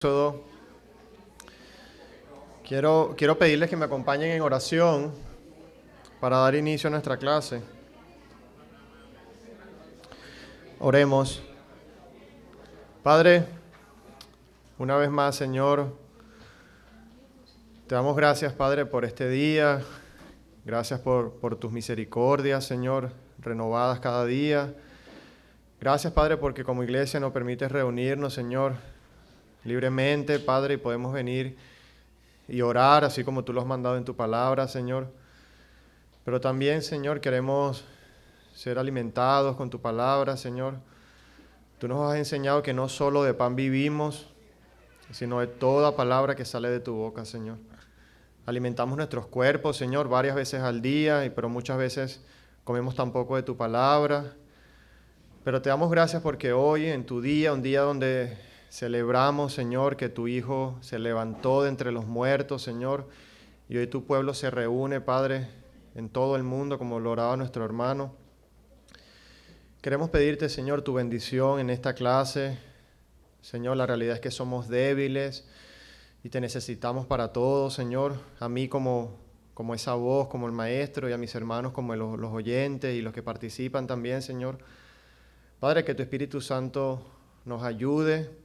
Éxodo. Quiero pedirles que me acompañen en oración para dar inicio a nuestra clase. Oremos. Padre, una vez más, Señor, te damos gracias, Padre, por este día. Gracias por tus misericordias, Señor, renovadas cada día. Gracias, Padre, porque como iglesia nos permites reunirnos, Señor, libremente, Padre, y podemos venir y orar así como tú lo has mandado en tu palabra, Señor. Pero también, Señor, queremos ser alimentados con tu palabra, Señor. Tú nos has enseñado que no solo de pan vivimos, sino de toda palabra que sale de tu boca, Señor. Alimentamos nuestros cuerpos, Señor, varias veces al día, pero muchas veces comemos tan poco de tu palabra. Pero te damos gracias porque hoy, en tu día, un día donde celebramos, Señor, que tu Hijo se levantó de entre los muertos, Señor, y hoy tu pueblo se reúne, Padre, en todo el mundo, como lo oraba nuestro hermano. Queremos pedirte, Señor, tu bendición en esta clase. Señor, la realidad es que somos débiles y te necesitamos para todo, Señor. A mí como esa voz, como el maestro, y a mis hermanos como los oyentes y los que participan también, Señor. Padre, que tu Espíritu Santo nos ayude,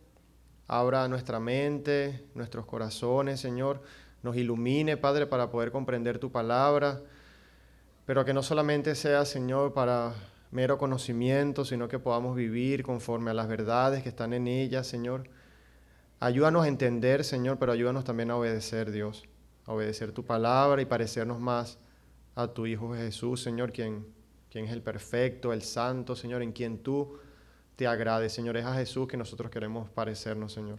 abra nuestra mente, nuestros corazones, Señor, nos ilumine, Padre, para poder comprender tu palabra, pero que no solamente sea, Señor, para mero conocimiento, sino que podamos vivir conforme a las verdades que están en ella, Señor. Ayúdanos a entender, Señor, pero ayúdanos también a obedecer, Dios, a obedecer tu palabra y parecernos más a tu Hijo Jesús, Señor, quien es el perfecto, el santo, Señor, en quien tú te agrades, Señor. Es a Jesús que nosotros queremos parecernos, Señor.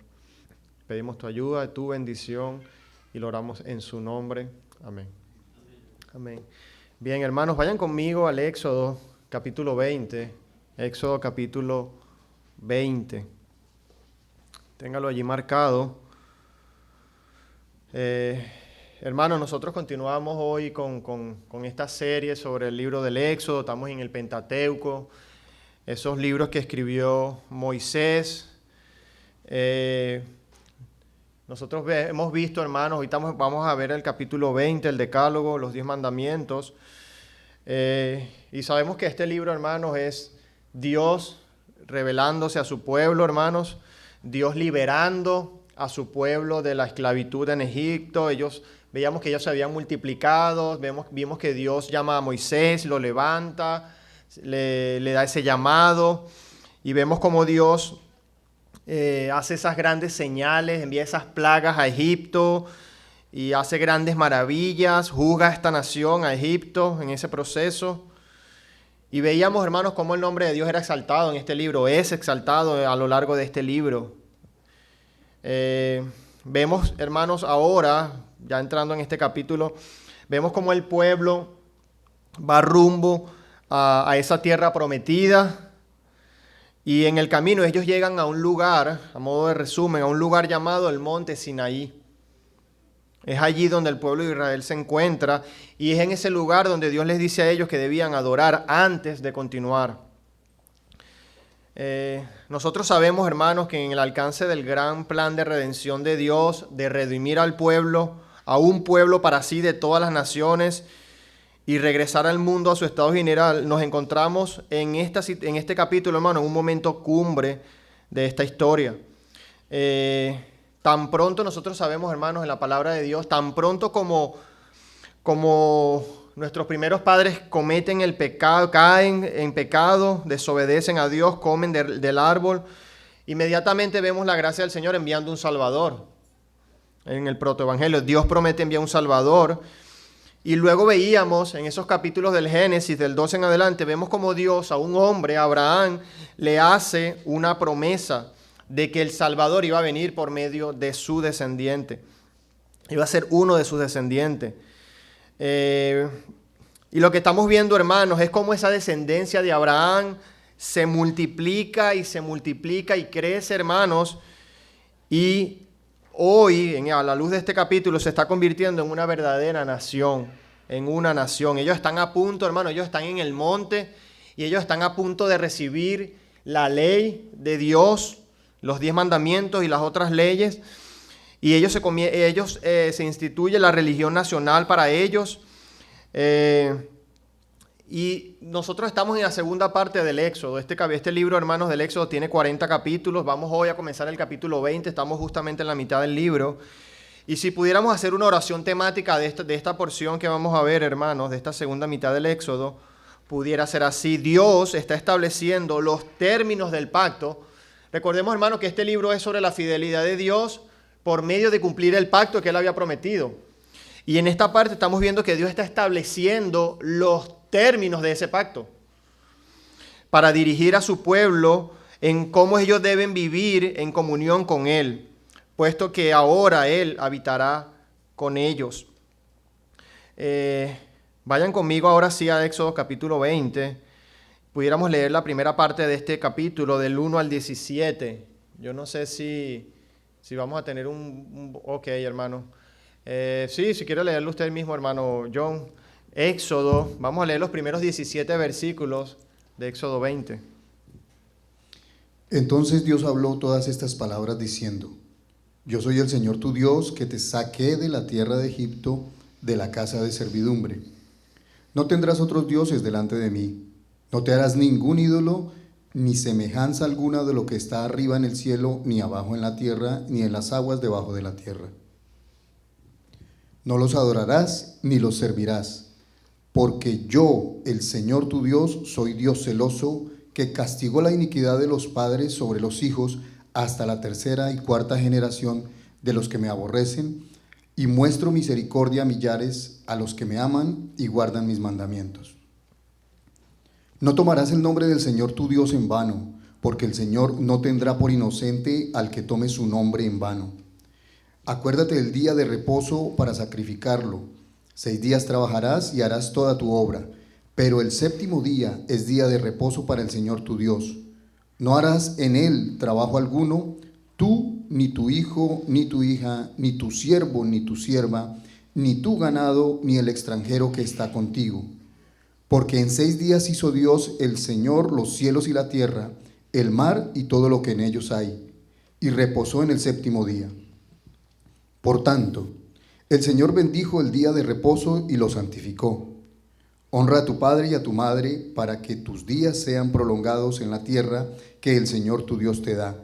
Pedimos tu ayuda, tu bendición y lo oramos en su nombre. Amén. Amén. Bien, hermanos, vayan conmigo al Éxodo capítulo 20. Éxodo capítulo 20. Téngalo allí marcado. Hermanos, nosotros continuamos hoy con esta serie sobre el libro del Éxodo. Estamos en el Pentateuco, esos libros que escribió Moisés. Nosotros hemos visto, hermanos, ahorita vamos a ver el capítulo 20, el Decálogo, los 10 mandamientos. Y sabemos que este libro, hermanos, es Dios revelándose a su pueblo, hermanos. Dios liberando a su pueblo de la esclavitud en Egipto. Veíamos que ellos se habían multiplicado, vimos que Dios llama a Moisés, lo levanta, le da ese llamado, y vemos cómo Dios hace esas grandes señales, envía esas plagas a Egipto y hace grandes maravillas, juzga a esta nación, a Egipto, en ese proceso. Y veíamos, hermanos, cómo el nombre de Dios era exaltado en este libro, es exaltado a lo largo de este libro. Vemos, hermanos, ahora, ya entrando en este capítulo, vemos cómo el pueblo va rumbo a esa tierra prometida, y en el camino ellos llegan a un lugar, a modo de resumen, a un lugar llamado el Monte Sinaí. Es allí donde el pueblo de Israel se encuentra, y es en ese lugar donde Dios les dice a ellos que debían adorar antes de continuar. Nosotros sabemos, hermanos, que en el alcance del gran plan de redención de Dios, de redimir al pueblo, a un pueblo para sí de todas las naciones, y regresar al mundo a su estado general, nos encontramos en este capítulo, hermano, en un momento cumbre de esta historia. Tan pronto nosotros sabemos, hermanos, en la palabra de Dios, tan pronto como nuestros primeros padres cometen el pecado, caen en pecado, desobedecen a Dios, comen del árbol, inmediatamente vemos la gracia del Señor enviando un Salvador. En el protoevangelio, Dios promete enviar un Salvador. Y luego veíamos en esos capítulos del Génesis, del 12 en adelante, vemos como Dios a un hombre, a Abraham, le hace una promesa de que el Salvador iba a venir por medio de su descendiente. Iba a ser uno de sus descendientes. Y lo que estamos viendo, hermanos, es cómo esa descendencia de Abraham se multiplica y crece, hermanos. Y hoy, a la luz de este capítulo, se está convirtiendo en una verdadera nación, en una nación. Ellos están a punto, hermanos, ellos están en el monte y ellos están a punto de recibir la ley de Dios, los 10 mandamientos y las otras leyes, y ellos se instituye la religión nacional para ellos. Y nosotros estamos en la segunda parte del Éxodo. Este libro, hermanos, del Éxodo tiene 40 capítulos. Vamos hoy a comenzar el capítulo 20. Estamos justamente en la mitad del libro. Y si pudiéramos hacer una oración temática de esta porción que vamos a ver, hermanos, de esta segunda mitad del Éxodo, pudiera ser así. Dios está estableciendo los términos del pacto. Recordemos, hermanos, que este libro es sobre la fidelidad de Dios por medio de cumplir el pacto que Él había prometido. Y en esta parte estamos viendo que Dios está estableciendo los términos de ese pacto para dirigir a su pueblo en cómo ellos deben vivir en comunión con Él, puesto que ahora Él habitará con ellos. Vayan conmigo ahora sí a Éxodo capítulo 20. Pudiéramos leer la primera parte de este capítulo del 1 al 17. Yo no sé si vamos a tener ok, hermano. Sí, si quiere leerlo usted mismo, hermano John. Éxodo, vamos a leer los primeros 17 versículos de Éxodo 20. Entonces Dios habló todas estas palabras diciendo: Yo soy el Señor tu Dios, que te saqué de la tierra de Egipto, de la casa de servidumbre. No tendrás otros dioses delante de mí. No te harás ningún ídolo, ni semejanza alguna de lo que está arriba en el cielo, ni abajo en la tierra, ni en las aguas debajo de la tierra. No los adorarás, ni los servirás. Porque yo, el Señor tu Dios, soy Dios celoso, que castigó la iniquidad de los padres sobre los hijos hasta la tercera y cuarta generación de los que me aborrecen, y muestro misericordia a millares, a los que me aman y guardan mis mandamientos. No tomarás el nombre del Señor tu Dios en vano, porque el Señor no tendrá por inocente al que tome su nombre en vano. Acuérdate del día de reposo para sacrificarlo. 6 días trabajarás y harás toda tu obra, pero el séptimo día es día de reposo para el Señor tu Dios. No harás en él trabajo alguno, tú, ni tu hijo, ni tu hija, ni tu siervo, ni tu sierva, ni tu ganado, ni el extranjero que está contigo. Porque en 6 días hizo Dios el Señor los cielos y la tierra, el mar y todo lo que en ellos hay, y reposó en el séptimo día. Por tanto, el Señor bendijo el día de reposo y lo santificó. Honra a tu padre y a tu madre para que tus días sean prolongados en la tierra que el Señor tu Dios te da.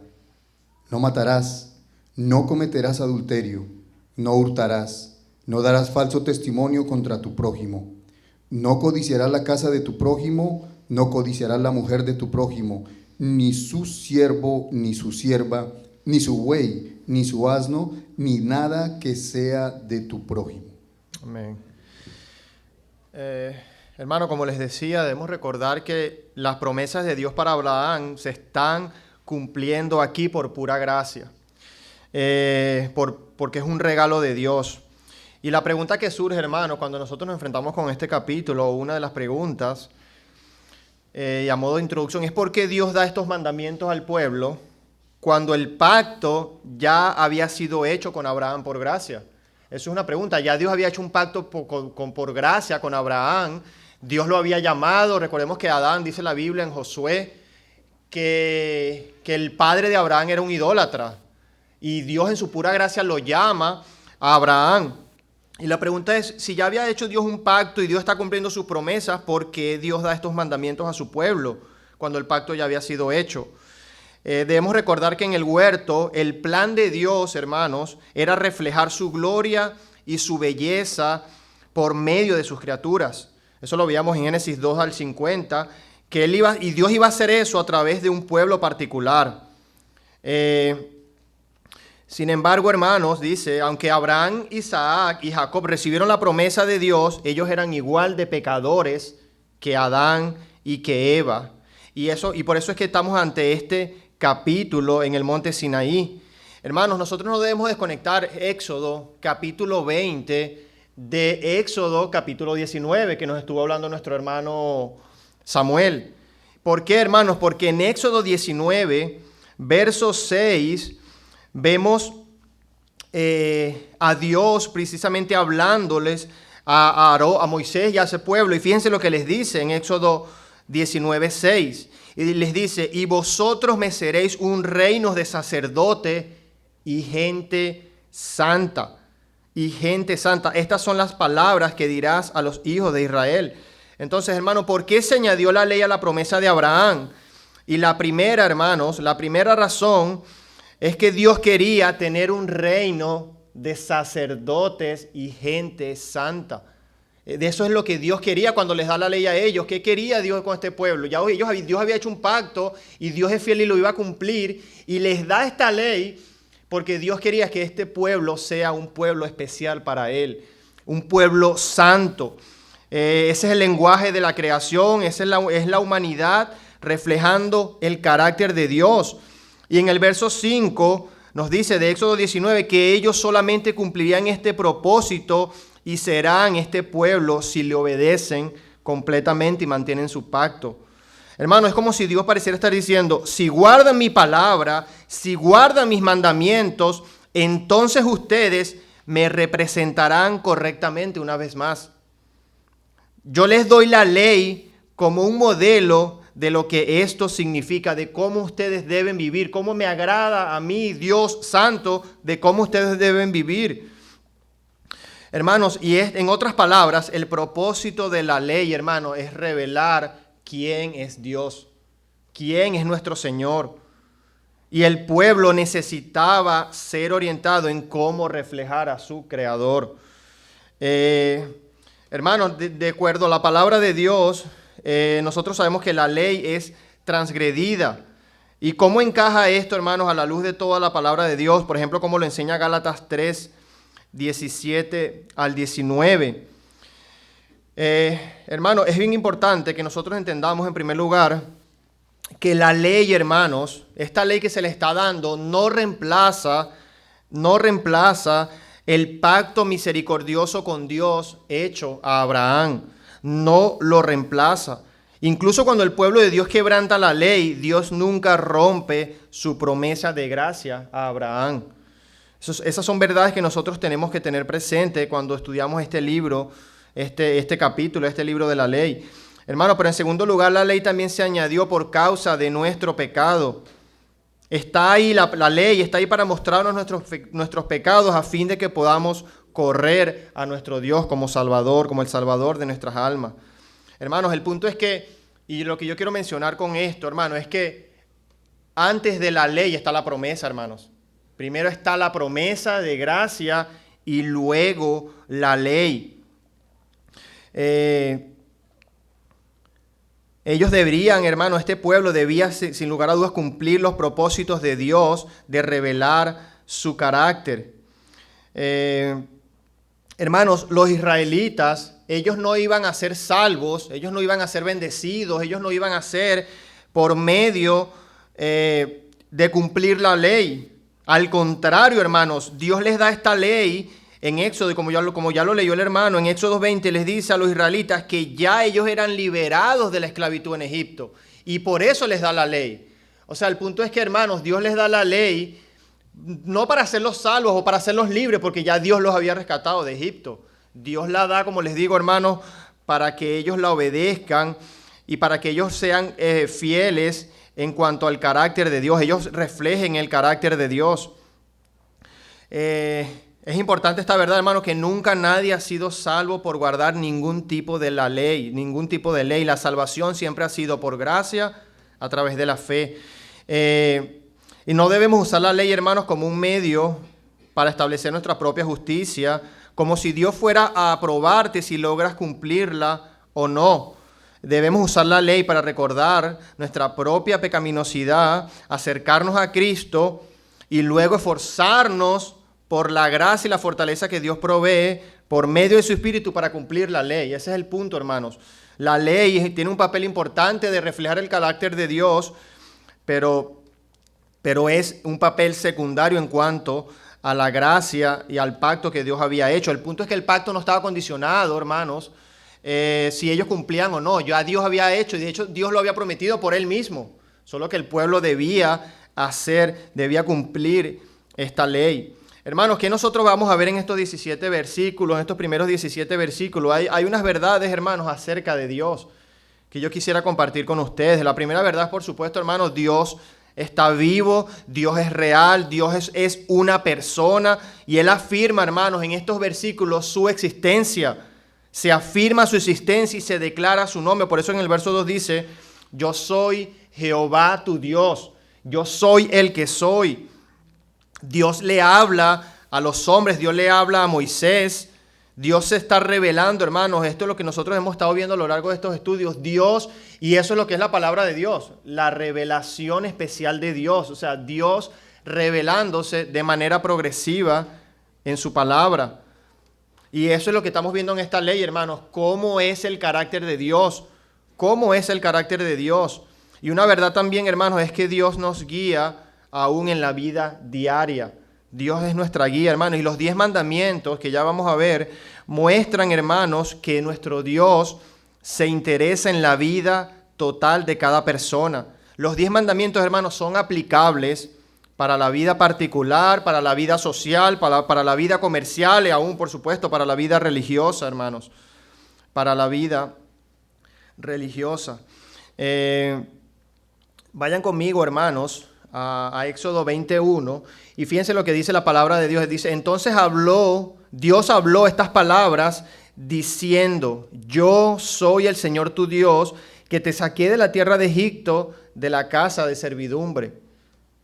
No matarás, no cometerás adulterio, no hurtarás, no darás falso testimonio contra tu prójimo. No codiciarás la casa de tu prójimo, no codiciarás la mujer de tu prójimo, ni su siervo, ni su sierva, ni su buey, ni su asno, ni nada que sea de tu prójimo. Amén. Hermano, como les decía, debemos recordar que las promesas de Dios para Abraham se están cumpliendo aquí por pura gracia, porque es un regalo de Dios. Y la pregunta que surge, hermano, cuando nosotros nos enfrentamos con este capítulo, una de las preguntas, y a modo de introducción, es ¿por qué Dios da estos mandamientos al pueblo cuando el pacto ya había sido hecho con Abraham por gracia? Eso es una pregunta. Ya Dios había hecho un pacto por gracia con Abraham. Dios lo había llamado. Recordemos que Adán, dice la Biblia en Josué, que el padre de Abraham era un idólatra. Y Dios en su pura gracia lo llama a Abraham. Y la pregunta es, si ya había hecho Dios un pacto y Dios está cumpliendo sus promesas, ¿por qué Dios da estos mandamientos a su pueblo cuando el pacto ya había sido hecho? Debemos recordar que en el huerto el plan de Dios, hermanos, era reflejar su gloria y su belleza por medio de sus criaturas. Eso lo veíamos en Génesis 2 al 50, que Dios iba a hacer eso a través de un pueblo particular. Sin embargo, hermanos, dice, aunque Abraham, Isaac y Jacob recibieron la promesa de Dios, ellos eran igual de pecadores que Adán y que Eva. Y por eso es que estamos ante este capítulo en el monte Sinaí. Hermanos, nosotros no debemos desconectar Éxodo capítulo 20 de Éxodo capítulo 19, que nos estuvo hablando nuestro hermano Samuel. ¿Por qué, hermanos? Porque en Éxodo 19, verso 6, vemos a Dios precisamente hablándoles a Moisés y a ese pueblo. Y fíjense lo que les dice en Éxodo 19:6. Y les dice, y vosotros me seréis un reino de sacerdote y gente santa. Y gente santa. Estas son las palabras que dirás a los hijos de Israel. Entonces, hermano, ¿por qué se añadió la ley a la promesa de Abraham? Y la primera, hermanos, la primera razón es que Dios quería tener un reino de sacerdotes y gente santa. De eso es lo que Dios quería cuando les da la ley a ellos. ¿Qué quería Dios con este pueblo? Dios había hecho un pacto y Dios es fiel y lo iba a cumplir. Y les da esta ley porque Dios quería que este pueblo sea un pueblo especial para Él. Un pueblo santo. Ese es el lenguaje de la creación. Esa es la humanidad reflejando el carácter de Dios. Y en el verso 5 nos dice de Éxodo 19 que ellos solamente cumplirían este propósito y serán este pueblo si le obedecen completamente y mantienen su pacto. Hermano, es como si Dios pareciera estar diciendo, si guardan mi palabra, si guardan mis mandamientos, entonces ustedes me representarán correctamente una vez más. Yo les doy la ley como un modelo de lo que esto significa, de cómo ustedes deben vivir, cómo me agrada a mí, Dios Santo, de cómo ustedes deben vivir. Hermanos, y en otras palabras, el propósito de la ley, hermano, es revelar quién es Dios, quién es nuestro Señor. Y el pueblo necesitaba ser orientado en cómo reflejar a su Creador. Hermanos, de acuerdo a la palabra de Dios, nosotros sabemos que la ley es transgredida. ¿Y cómo encaja esto, hermanos, a la luz de toda la palabra de Dios? Por ejemplo, como lo enseña Gálatas 3, 17 al 19. Hermano, es bien importante que nosotros entendamos en primer lugar que la ley, hermanos, esta ley que se le está dando no reemplaza el pacto misericordioso con Dios hecho a Abraham. No lo reemplaza. Incluso cuando el pueblo de Dios quebranta la ley, Dios nunca rompe su promesa de gracia a Abraham. Esas son verdades que nosotros tenemos que tener presente cuando estudiamos este libro, este capítulo, este libro de la ley. Hermano, pero en segundo lugar, la ley también se añadió por causa de nuestro pecado. Está ahí la ley, está ahí para mostrarnos nuestros pecados a fin de que podamos correr a nuestro Dios como Salvador, como el Salvador de nuestras almas. Hermanos, el punto es que, y lo que yo quiero mencionar con esto, hermano, es que antes de la ley está la promesa, hermanos. Primero está la promesa de gracia y luego la ley. Ellos deberían, hermano, este pueblo debía sin lugar a dudas cumplir los propósitos de Dios de revelar su carácter. Hermanos, los israelitas, ellos no iban a ser salvos, ellos no iban a ser bendecidos, ellos no iban a ser por medio de cumplir la ley. Al contrario, hermanos, Dios les da esta ley en Éxodo, y como ya lo leyó el hermano, en Éxodo 20 les dice a los israelitas que ya ellos eran liberados de la esclavitud en Egipto, y por eso les da la ley. O sea, el punto es que, hermanos, Dios les da la ley no para hacerlos salvos o para hacerlos libres, porque ya Dios los había rescatado de Egipto. Dios la da, como les digo, hermanos, para que ellos la obedezcan y para que ellos sean fieles en cuanto al carácter de Dios. Ellos reflejen el carácter de Dios. Es importante esta verdad, hermano, que nunca nadie ha sido salvo por guardar ningún tipo de la ley, ningún tipo de ley. La salvación siempre ha sido por gracia a través de la fe. Y no debemos usar la ley, hermanos, como un medio para establecer nuestra propia justicia, como si Dios fuera a aprobarte si logras cumplirla o no. Debemos usar la ley para recordar nuestra propia pecaminosidad, acercarnos a Cristo y luego esforzarnos por la gracia y la fortaleza que Dios provee por medio de su Espíritu para cumplir la ley. Ese es el punto, hermanos. La ley tiene un papel importante de reflejar el carácter de Dios, pero es un papel secundario en cuanto a la gracia y al pacto que Dios había hecho. El punto es que el pacto no estaba condicionado, hermanos, si ellos cumplían o no. Ya Dios había hecho, y de hecho Dios lo había prometido por Él mismo. Solo que el pueblo debía cumplir esta ley. Hermanos, ¿qué nosotros vamos a ver en estos 17 versículos, en estos primeros 17 versículos? Hay unas verdades, hermanos, acerca de Dios que yo quisiera compartir con ustedes. La primera verdad, por supuesto, hermanos, Dios está vivo, Dios es real, Dios es una persona, y Él afirma, hermanos, en estos versículos su existencia. Se afirma su existencia y se declara su nombre. Por eso en el verso 2 dice, yo soy Jehová tu Dios, yo soy el que soy. Dios le habla a los hombres, Dios le habla a Moisés, Dios se está revelando, hermanos. Esto es lo que nosotros hemos estado viendo a lo largo de estos estudios. Dios, y eso es lo que es la palabra de Dios, la revelación especial de Dios. O sea, Dios revelándose de manera progresiva en su palabra. Y eso es lo que estamos viendo en esta ley, hermanos. ¿Cómo es el carácter de Dios? ¿Cómo es el carácter de Dios? Y una verdad también, hermanos, es que Dios nos guía aún en la vida diaria. Dios es nuestra guía, hermanos. Y los 10 mandamientos que ya vamos a ver muestran, hermanos, que nuestro Dios se interesa en la vida total de cada persona. Los 10 mandamientos, hermanos, son aplicables para la vida particular, para la vida social, para la vida comercial y aún, por supuesto, para la vida religiosa, hermanos. Para la vida religiosa. Vayan conmigo, hermanos, a Éxodo 21, y fíjense lo que dice la palabra de Dios. Dice, entonces Dios habló estas palabras diciendo, yo soy el Señor tu Dios, que te saqué de la tierra de Egipto, de la casa de servidumbre.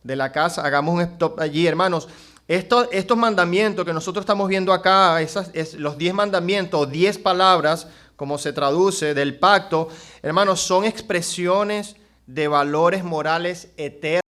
De la casa, hagamos un stop allí, hermanos. Estos mandamientos que nosotros estamos viendo acá, los 10 mandamientos, 10 palabras, como se traduce, del pacto, hermanos, son expresiones de valores morales eternos